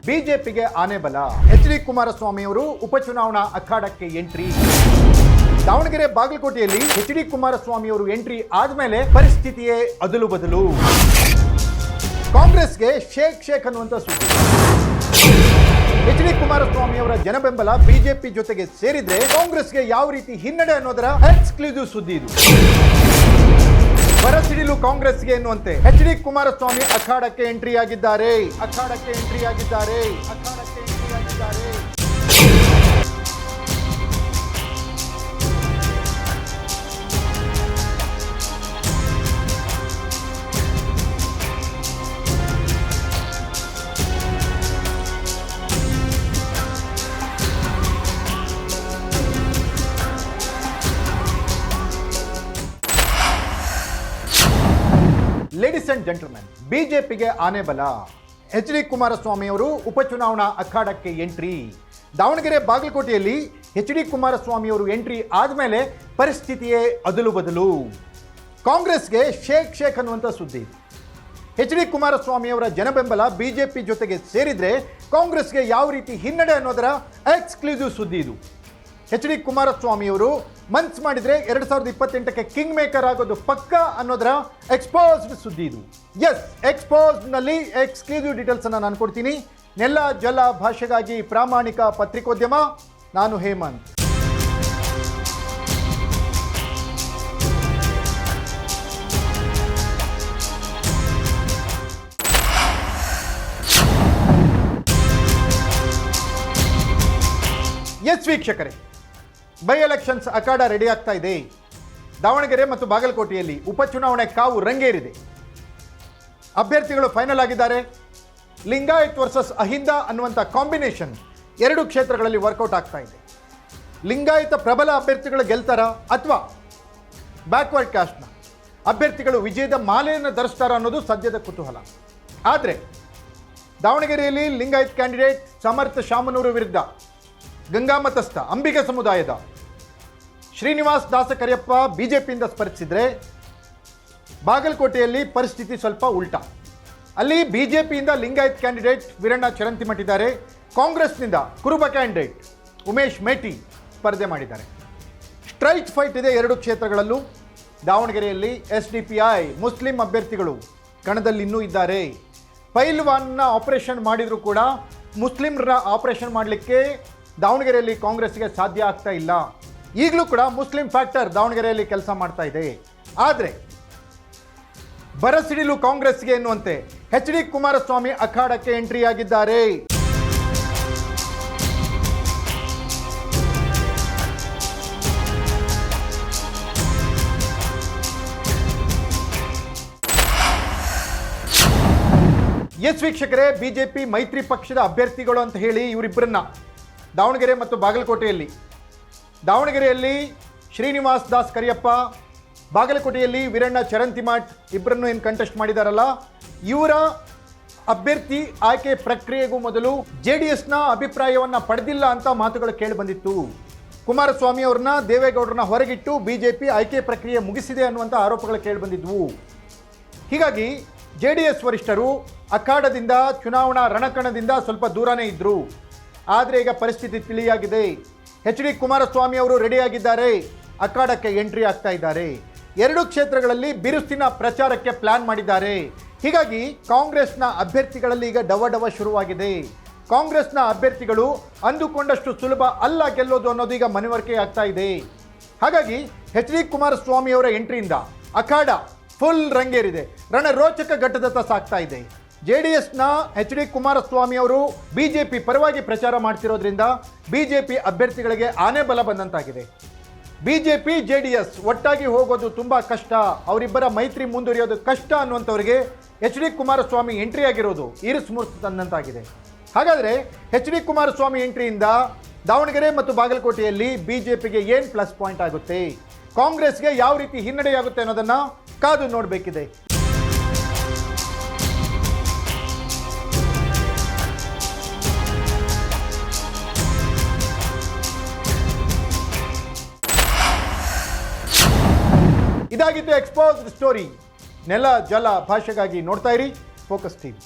ಬಿಜೆಪಿಗೆ ಆನೆ ಬಲ. ಎಚ್.ಡಿ. ಕುಮಾರಸ್ವಾಮಿ ಅವರು ಉಪಚುನಾವಣಾ ಅಖಾಡಕ್ಕೆ ಎಂಟ್ರಿ. ದಾವಣಗೆರೆ ಬಾಗಲಕೋಟೆಯಲ್ಲಿ ಎಚ್.ಡಿ. ಕುಮಾರಸ್ವಾಮಿ ಅವರು ಎಂಟ್ರಿ ಆದ್ಮೇಲೆ ಪರಿಸ್ಥಿತಿಯೇ ಅದಲು ಬದಲು. ಕಾಂಗ್ರೆಸ್ಗೆ ಶೇಕ್ ಅನ್ನುವಂತ ಸುದ್ದಿ. ಎಚ್.ಡಿ. ಕುಮಾರಸ್ವಾಮಿ ಅವರ ಜನಬೆಂಬಲ ಬಿಜೆಪಿ ಜೊತೆಗೆ ಸೇರಿದ್ರೆ ಕಾಂಗ್ರೆಸ್ಗೆ ಯಾವ ರೀತಿ ಹಿನ್ನಡೆ ಅನ್ನೋದರ ಎಕ್ಸ್ಕ್ಲೂಸಿವ್ ಸುದ್ದಿ ಇದು. ಬರಸಿಡಿಲು ಕಾಂಗ್ರೆಸ್ಗೆ ಎನ್ನುವಂತೆ ಎಚ್.ಡಿ. ಕುಮಾರಸ್ವಾಮಿ ಅಖಾಡಕ್ಕೆ ಎಂಟ್ರಿ ಆಗಿದ್ದಾರೆ. ಲೇಡೀಸ್ ಅಂಡ್ ಜೆಂಟಲ್ಮೆನ್, ಬಿಜೆಪಿಗೆ ಆನೆ ಬಲ. ಎಚ್.ಡಿ. ಕುಮಾರಸ್ವಾಮಿ ಅವರು ಉಪಚುನಾವಣಾ ಅಖಾಡಕ್ಕೆ ಎಂಟ್ರಿ. ದಾವಣಗೆರೆ ಬಾಗಲಕೋಟೆಯಲ್ಲಿ ಎಚ್.ಡಿ. ಕುಮಾರಸ್ವಾಮಿ ಅವರು ಎಂಟ್ರಿ ಆದಮೇಲೆ ಪರಿಸ್ಥಿತಿಯೇ ಅದಲು ಬದಲು. ಕಾಂಗ್ರೆಸ್ಗೆ ಶೇಕ್ ಅನ್ನುವಂಥ ಸುದ್ದಿ. ಎಚ್.ಡಿ. ಕುಮಾರಸ್ವಾಮಿ ಅವರ ಜನಬೆಂಬಲ ಬಿಜೆಪಿ ಜೊತೆಗೆ ಸೇರಿದ್ರೆ ಕಾಂಗ್ರೆಸ್ಗೆ ಯಾವ ರೀತಿ ಹಿನ್ನಡೆ ಅನ್ನೋದರ ಎಕ್ಸ್ಕ್ಲೂಸಿವ್ ಸುದ್ದಿ ಇದು. ಎಚ್.ಡಿ. ಕುಮಾರಸ್ವಾಮಿ ಅವರು ಮನ್ಸ್ ಮಾಡಿದ್ರೆ 2028ಕ್ಕೆ ಕಿಂಗ್ ಮೇಕರ್ ಆಗೋದು ಪಕ್ಕ ಅನ್ನೋದರ ಎಕ್ಸ್ಪೋಸ್ಡ್ ಸುದ್ದಿ ಇದು. ಎಸ್, ಎಕ್ಸ್ಪೋಸ್ಡ್ ನಲ್ಲಿ ಎಕ್ಸ್ಕ್ಲೂಸಿವ್ ಡೀಟೇಲ್ಸ್ ಅನ್ನ ನಾನು ಕೊಡ್ತೀನಿ. ನೆಲ ಜಲ ಭಾಷೆಗಾಗಿ ಪ್ರಾಮಾಣಿಕ ಪತ್ರಿಕೋದ್ಯಮ, ನಾನು ಹೇಮಂತ್. ಎಸ್ ವೀಕ್ಷಕರೇ, ಬೈ ಎಲೆಕ್ಷನ್ಸ್ ಅಖಾಡ ರೆಡಿ ಆಗ್ತಾ ಇದೆ. ದಾವಣಗೆರೆ ಮತ್ತು ಬಾಗಲಕೋಟೆಯಲ್ಲಿ ಉಪಚುನಾವಣೆ ಕಾವು ರಂಗೇರಿದೆ. ಅಭ್ಯರ್ಥಿಗಳು ಫೈನಲ್ ಆಗಿದ್ದಾರೆ. ಲಿಂಗಾಯತ್ ವರ್ಸಸ್ ಅಹಿಂದ ಅನ್ನುವಂಥ ಕಾಂಬಿನೇಷನ್ 2 ಕ್ಷೇತ್ರಗಳಲ್ಲಿ ವರ್ಕೌಟ್ ಆಗ್ತಾ ಇದೆ. ಲಿಂಗಾಯತ ಪ್ರಬಲ ಅಭ್ಯರ್ಥಿಗಳು ಗೆಲ್ತಾರಾ ಅಥವಾ ಬ್ಯಾಕ್ವರ್ಡ್ ಕಾಸ್ಟ್ನ ಅಭ್ಯರ್ಥಿಗಳು ವಿಜಯದ ಮಾಲೆಯನ್ನು ಧರಿಸ್ತಾರ ಅನ್ನೋದು ಸದ್ಯದ ಕುತೂಹಲ. ಆದರೆ ದಾವಣಗೆರೆಯಲ್ಲಿ ಲಿಂಗಾಯತ್ ಕ್ಯಾಂಡಿಡೇಟ್ ಸಮರ್ಥ ಶಾಮನೂರು ವಿರುದ್ಧ ಗಂಗಾಮತಸ್ಥ ಅಂಬಿಗ ಸಮುದಾಯದ ಶ್ರೀನಿವಾಸ್ ದಾಸ ಕರಿಯಪ್ಪ ಬಿಜೆಪಿಯಿಂದ ಸ್ಪರ್ಧಿಸಿದ್ರೆ, ಬಾಗಲಕೋಟೆಯಲ್ಲಿ ಪರಿಸ್ಥಿತಿ ಸ್ವಲ್ಪ ಉಲ್ಟಾ. ಅಲ್ಲಿ ಬಿಜೆಪಿಯಿಂದ ಲಿಂಗಾಯತ್ ಕ್ಯಾಂಡಿಡೇಟ್ ವೀರಣ್ಣ ಚರಂತಿಮಠ್ ಇದ್ದಾರೆ. ಕಾಂಗ್ರೆಸ್ನಿಂದ ಕುರುಬ ಕ್ಯಾಂಡಿಡೇಟ್ ಉಮೇಶ್ ಮೇಟಿ ಸ್ಪರ್ಧೆ ಮಾಡಿದ್ದಾರೆ. ಸ್ಟ್ರೈಟ್ ಫೈಟ್ ಇದೆ 2 ಕ್ಷೇತ್ರಗಳಲ್ಲೂ. ದಾವಣಗೆರೆಯಲ್ಲಿ SDPI ಮುಸ್ಲಿಂ ಅಭ್ಯರ್ಥಿಗಳು ಕಣದಲ್ಲಿ ಇನ್ನೂ ಇದ್ದಾರೆ. ಪೈಲ್ವಾನ್ನ ಆಪರೇಷನ್ ಮಾಡಿದರೂ ಕೂಡ ಮುಸ್ಲಿಮ್ರ ಆಪರೇಷನ್ ಮಾಡಲಿಕ್ಕೆ ದಾವಣಗೆರೆಯಲ್ಲಿ ಕಾಂಗ್ರೆಸ್ಗೆ ಸಾಧ್ಯ ಆಗ್ತಾ ಇಲ್ಲ. ಈಗಲೂ ಕೂಡ ಮುಸ್ಲಿಂ ಫ್ಯಾಕ್ಟರ್ ದಾವಣಗೆರೆಯಲ್ಲಿ ಕೆಲಸ ಮಾಡ್ತಾ ಇದೆ. ಆದರೆ ಬರಸಿಡಿಲು ಕಾಂಗ್ರೆಸ್ಗೆ ಎನ್ನುವಂತೆ ಎಚ್.ಡಿ. ಕುಮಾರಸ್ವಾಮಿ ಅಖಾಡಕ್ಕೆ ಎಂಟ್ರಿ ಆಗಿದ್ದಾರೆ. ಎಸ್ ವೀಕ್ಷಕರೇ, ಬಿಜೆಪಿ ಮೈತ್ರಿ ಪಕ್ಷದ ಅಭ್ಯರ್ಥಿಗಳು ಅಂತ ಹೇಳಿ ಇವರಿಬ್ಬರನ್ನ ದಾವಣಗೆರೆ ಮತ್ತು ದಾವಣಗೆರೆಯಲ್ಲಿ ಶ್ರೀನಿವಾಸ್ ದಾಸ್ ಕರಿಯಪ್ಪ, ಬಾಗಲಕೋಟೆಯಲ್ಲಿ ವೀರಣ್ಣ ಚರಂತಿಮಠ್ ಇಬ್ಬರನ್ನು ಏನು ಕಂಟೆಸ್ಟ್ ಮಾಡಿದಾರಲ್ಲ, ಇವರ ಅಭ್ಯರ್ಥಿ ಆಯ್ಕೆ ಪ್ರಕ್ರಿಯೆಗೂ ಮೊದಲು JDSನ ಅಭಿಪ್ರಾಯವನ್ನು ಪಡೆದಿಲ್ಲ ಅಂತ ಮಾತುಗಳು ಕೇಳಿ ಬಂದಿತ್ತು. ಕುಮಾರಸ್ವಾಮಿ ಅವ್ರನ್ನ ದೇವೇಗೌಡರನ್ನ ಹೊರಗಿಟ್ಟು ಬಿಜೆಪಿ ಆಯ್ಕೆ ಪ್ರಕ್ರಿಯೆ ಮುಗಿಸಿದೆ ಅನ್ನುವಂಥ ಆರೋಪಗಳು ಕೇಳಿ ಬಂದಿದ್ವು. ಹೀಗಾಗಿ JDS ವರಿಷ್ಠರು ಅಖಾಡದಿಂದ, ಚುನಾವಣಾ ರಣಕಣದಿಂದ ಸ್ವಲ್ಪ ದೂರನೇ ಇದ್ದರು. ಆದರೆ ಈಗ ಪರಿಸ್ಥಿತಿ ತಿಳಿಯಾಗಿದೆ. ಎಚ್.ಡಿ. ಕುಮಾರಸ್ವಾಮಿ ಅವರು ರೆಡಿಯಾಗಿದ್ದಾರೆ, ಅಖಾಡಕ್ಕೆ ಎಂಟ್ರಿ ಆಗ್ತಾ ಇದ್ದಾರೆ. 2 ಕ್ಷೇತ್ರಗಳಲ್ಲಿ ಬಿರುಸಿನ ಪ್ರಚಾರಕ್ಕೆ ಪ್ಲಾನ್ ಮಾಡಿದ್ದಾರೆ. ಹೀಗಾಗಿ ಕಾಂಗ್ರೆಸ್ನ ಅಭ್ಯರ್ಥಿಗಳಲ್ಲಿ ಈಗ ಡವ ಶುರುವಾಗಿದೆ. ಕಾಂಗ್ರೆಸ್ನ ಅಭ್ಯರ್ಥಿಗಳು ಅಂದುಕೊಂಡಷ್ಟು ಸುಲಭ ಅಲ್ಲ ಗೆಲ್ಲೋದು ಅನ್ನೋದು ಈಗ ಮನವರಿಕೆ ಆಗ್ತಾ ಇದೆ. ಹಾಗಾಗಿ ಎಚ್.ಡಿ. ಕುಮಾರಸ್ವಾಮಿ ಅವರ ಎಂಟ್ರಿಯಿಂದ ಅಖಾಡ ಫುಲ್ ರಂಗೇರಿದೆ. ರಣರೋಚಕ ಘಟ್ಟದತ್ತ ಸಾಗ್ತಾ ಇದೆ. JDSನ ಎಚ್.ಡಿ. ಕುಮಾರಸ್ವಾಮಿ ಅವರು ಬಿಜೆಪಿ ಪರವಾಗಿ ಪ್ರಚಾರ ಮಾಡ್ತಿರೋದ್ರಿಂದ ಬಿಜೆಪಿ ಅಭ್ಯರ್ಥಿಗಳಿಗೆ ಆನೆ ಬಲ ಬಂದಂತಾಗಿದೆ. ಬಿಜೆಪಿ JDS ಒಟ್ಟಾಗಿ ಹೋಗೋದು ತುಂಬ ಕಷ್ಟ, ಅವರಿಬ್ಬರ ಮೈತ್ರಿ ಮುಂದುವರಿಯೋದು ಕಷ್ಟ ಅನ್ನುವಂಥವ್ರಿಗೆ ಎಚ್.ಡಿ. ಕುಮಾರಸ್ವಾಮಿ ಎಂಟ್ರಿ ಆಗಿರೋದು ಇರಿಸುಮುರುಸು ತಂದಂತಾಗಿದೆ. ಹಾಗಾದರೆ ಎಚ್.ಡಿ. ಕುಮಾರಸ್ವಾಮಿ ಎಂಟ್ರಿಯಿಂದ ದಾವಣಗೆರೆ ಮತ್ತು ಬಾಗಲಕೋಟೆಯಲ್ಲಿ ಬಿಜೆಪಿಗೆ ಏನು ಪ್ಲಸ್ ಪಾಯಿಂಟ್ ಆಗುತ್ತೆ, ಕಾಂಗ್ರೆಸ್ಗೆ ಯಾವ ರೀತಿ ಹಿನ್ನಡೆಯಾಗುತ್ತೆ ಅನ್ನೋದನ್ನು ಕಾದು ನೋಡಬೇಕಿದೆ. ಇದಾಗಿತ್ತು ಎಕ್ಸ್ಪೋಸ್ಡ್ ಸ್ಟೋರಿ. ನೆಲ ಜಲ ಭಾಷೆಗಾಗಿ ನೋಡ್ತಾ ಇರಿ ಫೋಕಸ್ ಟಿವಿ.